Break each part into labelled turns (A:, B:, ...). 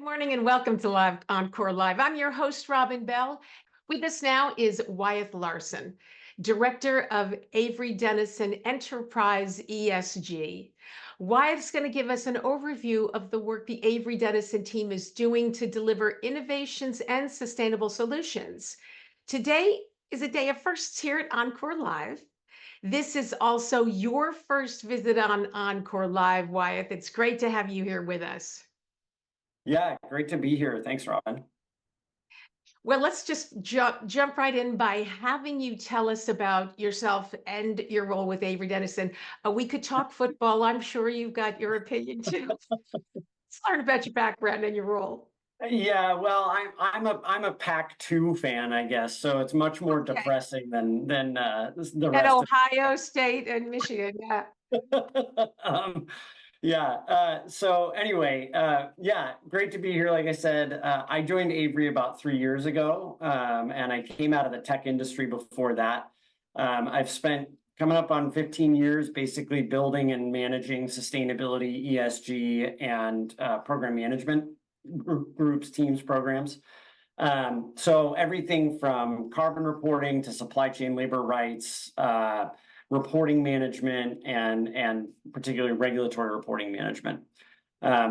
A: Morning and welcome to Live OnCore Live. I'm your host, Robin Bell. With us now is Wyeth Parson, Director of Avery Dennison Enterprise ESG. Wyeth's going to give us an overview of the work the Avery Dennison team is doing to deliver innovations and sustainable solutions. Today is a day of firsts here at OnCore Live. This is also your first visit on OnCore Live, Wyeth. It's great to have you here with us.
B: Yeah, great to be here. Thanks, Robin.
A: Well, let's just jump right in by having you tell us about yourself and your role with Avery Dennison. We could talk football. I'm sure you've got your opinion too. Let's learn about your background and your role.
B: Yeah, well, I'm a Pac-2 fan, I guess, so it's much more depressing than the
A: At
B: rest
A: Ohio State and Michigan, yeah.
B: of. So anyway, yeah, great to be here. Like I said, I joined Avery about 3 years ago, and I came out of the tech industry before that. I've spent coming up on 15 years basically building and managing sustainability, ESG, and program management groups, teams, programs. So everything from carbon reporting to supply chain labor rights, reporting management, and particularly regulatory reporting management.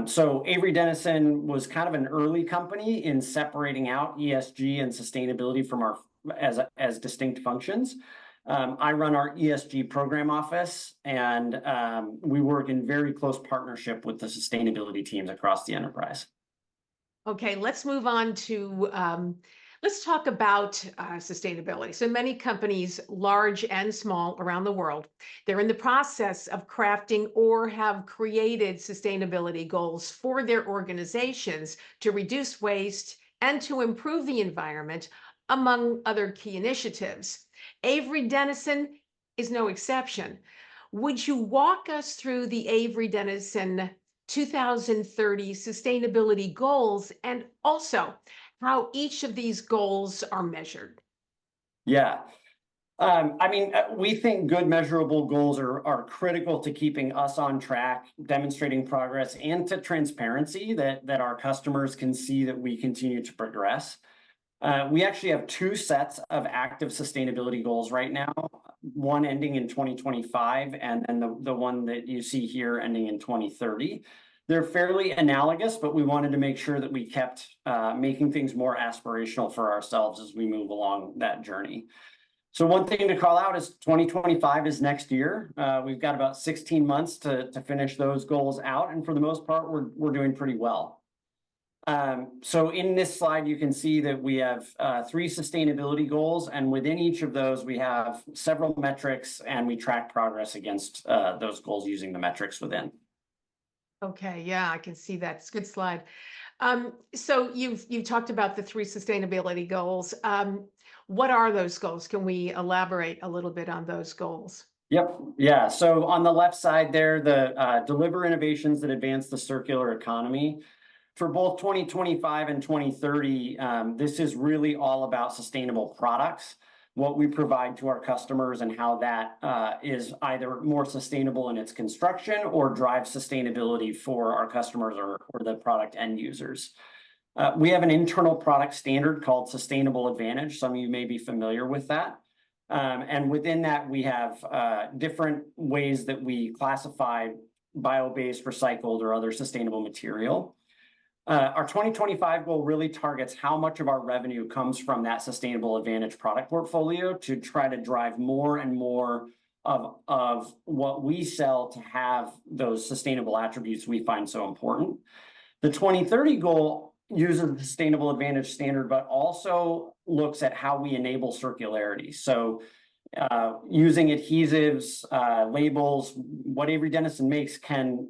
B: So Avery Dennison was kind of an early company in separating out ESG and sustainability from our as distinct functions. I run our ESG program office, and we work in very close partnership with the sustainability teams across the enterprise.
A: Okay, let's move on to let's talk about sustainability. So many companies, large and small around the world, they're in the process of crafting or have created sustainability goals for their organizations to reduce waste and to improve the environment, among other key initiatives. Avery Dennison is no exception. Would you walk us through the Avery Dennison 2030 sustainability goals and also how each of these goals are measured?
B: Yeah. We think good measurable goals are critical to keeping us on track, demonstrating progress, and to transparency that our customers can see that we continue to progress. We actually have two sets of active sustainability goals right now, one ending in 2025 and then the one that you see here ending in 2030. They're fairly analogous, but we wanted to make sure that we kept making things more aspirational for ourselves as we move along that journey. So one thing to call out is 2025 is next year. We've got about 16 months to finish those goals out, and for the most part, we're doing pretty well. So in this slide, you can see that we have 3 sustainability goals, and within each of those, we have several metrics, and we track progress against those goals using the metrics within.
A: Okay, yeah, I can see that. It's a good slide. So you've talked about the 3 sustainability goals. What are those goals? Can we elaborate a little bit on those goals?
B: Yep. Yeah. So on the left side there, the deliver innovations that advance the circular economy. For both 2025 and 2030, this is really all about sustainable products, what we provide to our customers and how that is either more sustainable in its construction or drives sustainability for our customers or the product end users. We have an internal product standard called Sustainable Advantage. Some of you may be familiar with that. And within that, we have different ways that we classify bio-based, recycled, or other sustainable material. Our 2025 goal really targets how much of our revenue comes from that Sustainable Advantage product portfolio to try to drive more and more of what we sell to have those sustainable attributes we find so important. The 2030 goal uses the Sustainable Advantage standard, but also looks at how we enable circularity. So using adhesives, labels, what Avery Dennison makes can,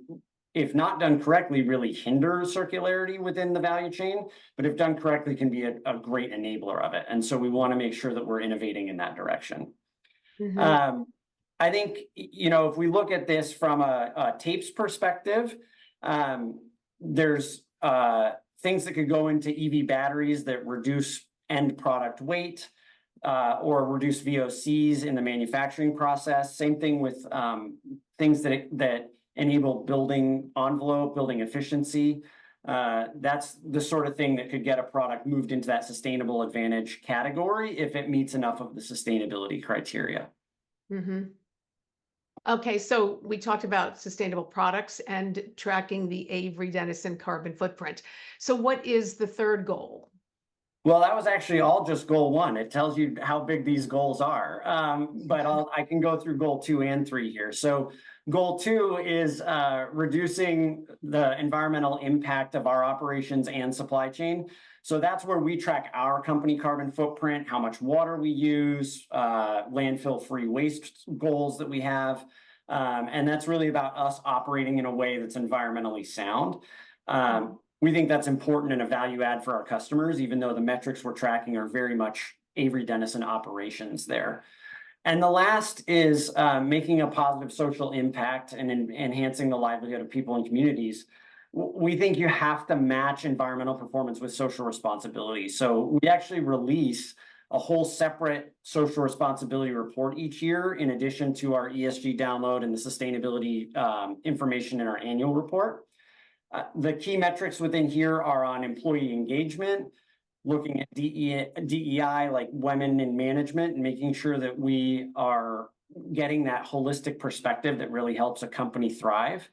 B: if not done correctly, really hinder circularity within the value chain, but if done correctly, can be a great enabler of it. And so we want to make sure that we're innovating in that direction. Mm-hmm. I think, if we look at this from a tapes perspective, there's things that could go into EV batteries that reduce end product weight or reduce VOCs in the manufacturing process. Same thing with things that enable building envelope, building efficiency. That's the sort of thing that could get a product moved into that sustainable advantage category if it meets enough of the sustainability criteria.
A: Mhm. Okay, so we talked about sustainable products and tracking the Avery Dennison carbon footprint. So what is the third goal?
B: Well, that was actually all just goal one. It tells you how big these goals are. But I can go through goal 2 and 3 here. So goal 2 is reducing the environmental impact of our operations and supply chain. So that's where we track our company carbon footprint, how much water we use, landfill-free waste goals that we have. And that's really about us operating in a way that's environmentally sound. We think that's important and a value add for our customers, even though the metrics we're tracking are very much Avery Dennison operations there. And the last is making a positive social impact and enhancing the livelihood of people and communities. We think you have to match environmental performance with social responsibility. So we actually release a whole separate social responsibility report each year, in addition to our ESG download and the sustainability information in our annual report. The key metrics within here are on employee engagement, looking at DEI, like women in management, and making sure that we are getting that holistic perspective that really helps a company thrive,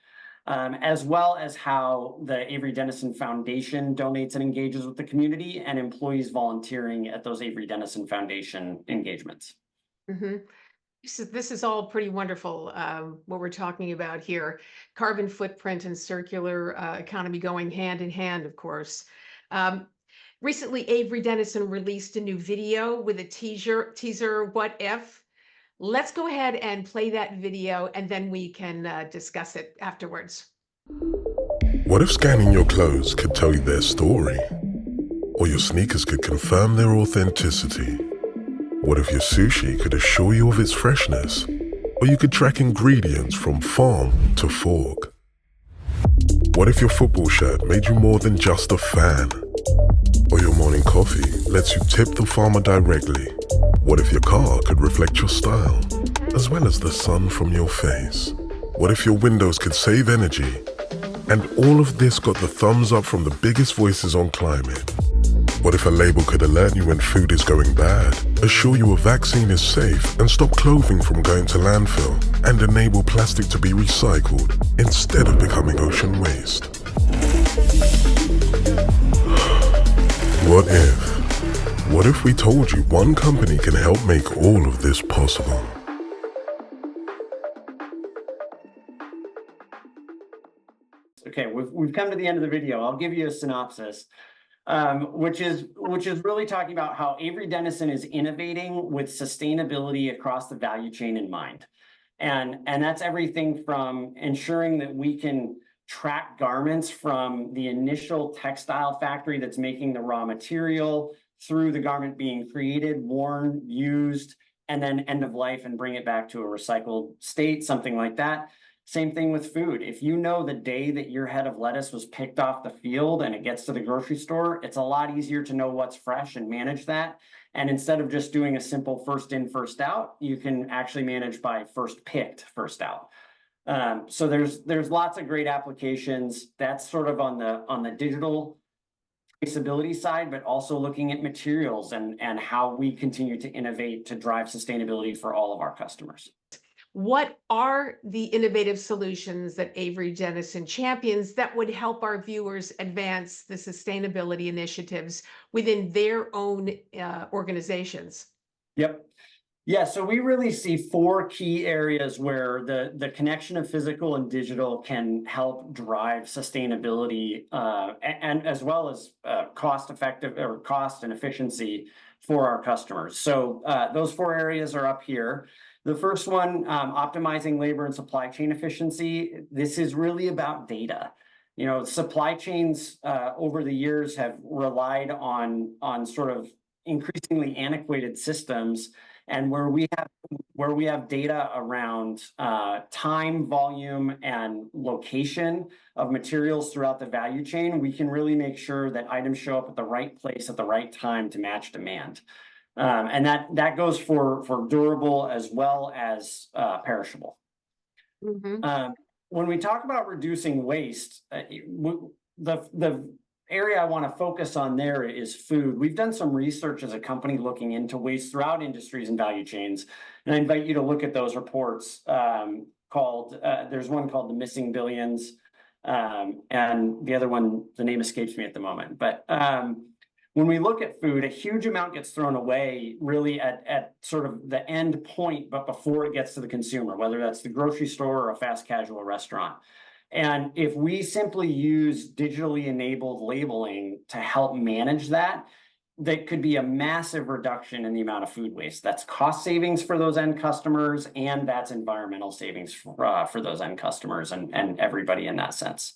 B: as well as how the Avery Dennison Foundation donates and engages with the community, and employees volunteering at those Avery Dennison Foundation engagements.
A: Mhm. This is all pretty wonderful, what we're talking about here. Carbon footprint and circular economy going hand in hand, of course. Um, Recently, Avery Dennison released a new video with a teaser, What If? Let's go ahead and play that video, and then we can discuss it afterwards.
C: What if scanning your clothes could tell you their story? Or your sneakers could confirm their authenticity? What if your sushi could assure you of its freshness? Or you could track ingredients from farm to fork? What if your football shirt made you more than just a fan? Or your morning coffee lets you tip the farmer directly? What if your car could reflect your style, as well as the sun from your face? What if your windows could save energy? And all of this got the thumbs up from the biggest voices on climate. What if a label could alert you when food is going bad, assure you a vaccine is safe, and stop clothing from going to landfill, and enable plastic to be recycled instead of becoming ocean waste? What if? What if we told you one company can help make all of this possible?
B: Okay, we've come to the end of the video. I'll give you a synopsis, which is really talking about how Avery Dennison is innovating with sustainability across the value chain in mind. And that's everything from ensuring that we can track garments from the initial textile factory that's making the raw material through the garment being created, worn, used, and then end of life and bring it back to a recycled state, something like that. Same thing with food. If you know the day that your head of lettuce was picked off the field and it gets to the grocery store, it's a lot easier to know what's fresh and manage that. And instead of just doing a simple first in, first out, you can actually manage by first picked, first out. So there's lots of great applications. That's sort of on the digital traceability side, but also looking at materials and how we continue to innovate to drive sustainability for all of our customers.
A: What are the innovative solutions that Avery Dennison champions that would help our viewers advance the sustainability initiatives within their own organizations?
B: Yep. Yeah, so we really see 4 key areas where the connection of physical and digital can help drive sustainability and as well as cost effective or cost and efficiency for our customers. So those 4 areas are up here. The first one, optimizing labor and supply chain efficiency. This is really about data. You know, supply chains over the years have relied on sort of increasingly antiquated systems, and where we have data around time, volume, and location of materials throughout the value chain, we can really make sure that items show up at the right place at the right time to match demand. And that goes for durable as well as perishable.
A: Mhm.
B: When we talk about reducing waste, the area I want to focus on there is food. We've done some research as a company looking into waste throughout industries and value chains. And I invite you to look at those reports there's one called The Missing Billions. And the other one, the name escapes me at the moment. But when we look at food, a huge amount gets thrown away really at sort of the end point, but before it gets to the consumer, whether that's the grocery store or a fast casual restaurant. And if we simply use digitally enabled labeling to help manage that, that could be a massive reduction in the amount of food waste. That's cost savings for those end customers, and that's environmental savings for those end customers and everybody in that sense.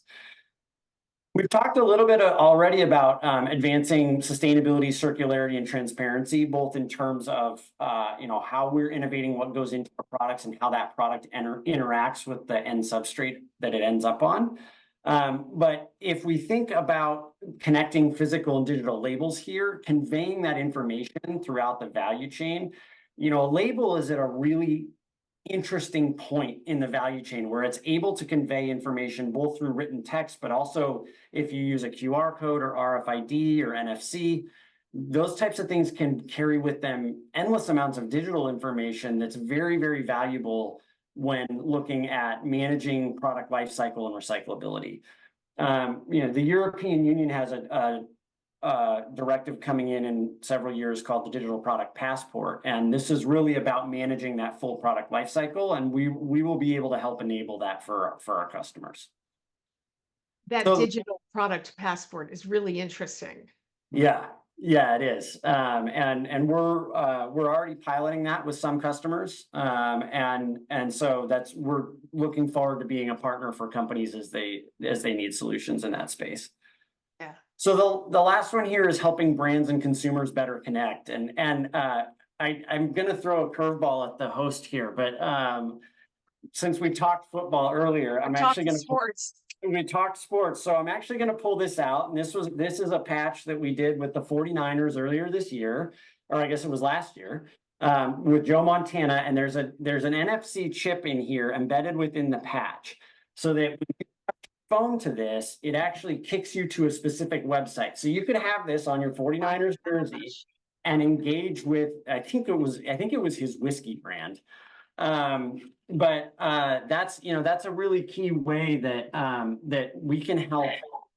B: We've talked a little bit already about advancing sustainability, circularity, and transparency, both in terms of how we're innovating what goes into our products and how that product interacts with the end substrate that it ends up on. But if we think about connecting physical and digital labels here, conveying that information throughout the value chain, a label is at a really interesting point in the value chain where it's able to convey information both through written text, but also if you use a QR code or RFID or NFC, those types of things can carry with them endless amounts of digital information that's very, very valuable when looking at managing product life cycle and recyclability. The European Union has a directive coming in several years called the Digital Product Passport, and this is really about managing that full product life cycle, and we will be able to help enable that for our customers.
A: That digital product passport is really interesting.
B: Yeah, it is. And we're already piloting that with some customers. And so we're looking forward to being a partner for companies as they need solutions in that space.
A: Yeah.
B: So the last one here is helping brands and consumers better connect. And I'm going to throw a curveball at the host here, but since we talked football earlier, I'm actually going to
A: sports.
B: We talked sports, so I'm actually going to pull this out, and this is a patch that we did with the 49ers earlier this year, or I guess it was last year, with Joe Montana, and there's an NFC chip in here embedded within the patch, so that when you phone to this, it actually kicks you to a specific website. So you could have this on your 49ers jersey and engage with, I think it was his whiskey brand. But that's a really key way that we can help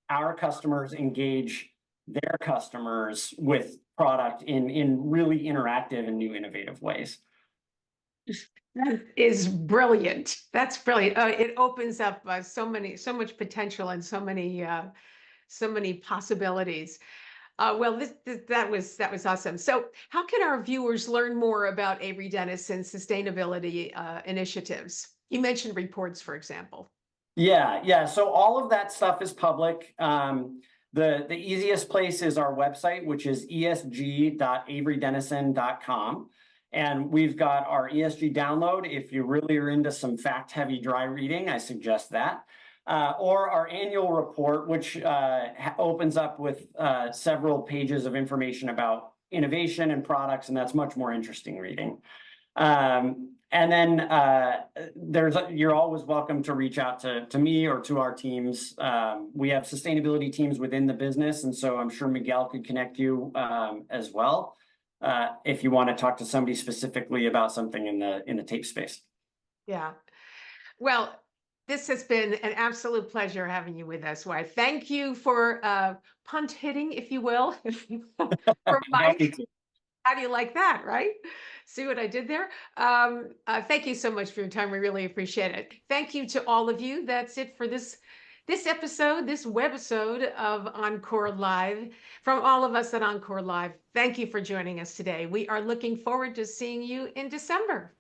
B: our customers engage their customers with product in really interactive and new innovative ways.
A: That is brilliant. That's brilliant. It opens up so much potential and so many possibilities. Well, that was awesome. So how can our viewers learn more about Avery Dennison's sustainability initiatives? You mentioned reports, for example.
B: Yeah. So all of that stuff is public. The easiest place is our website, which is esg.averydennison.com. And we've got our ESG download. If you really are into some fact-heavy dry reading, I suggest that. Or our annual report, which opens up with several pages of information about innovation and products, and that's much more interesting reading. And then you're always welcome to reach out to me or to our teams. We have sustainability teams within the business, and so I'm sure Miguel could connect you as well if you want to talk to somebody specifically about something in the tape space.
A: Yeah. Well, this has been an absolute pleasure having you with us. Why, thank you for punt hitting, if you will, for Mike. How do you like that, right? See what I did there? Thank you so much for your time. We really appreciate it. Thank you to all of you. That's it for this webisode of OnCore Live. From all of us at OnCore Live, thank you for joining us today. We are looking forward to seeing you in December.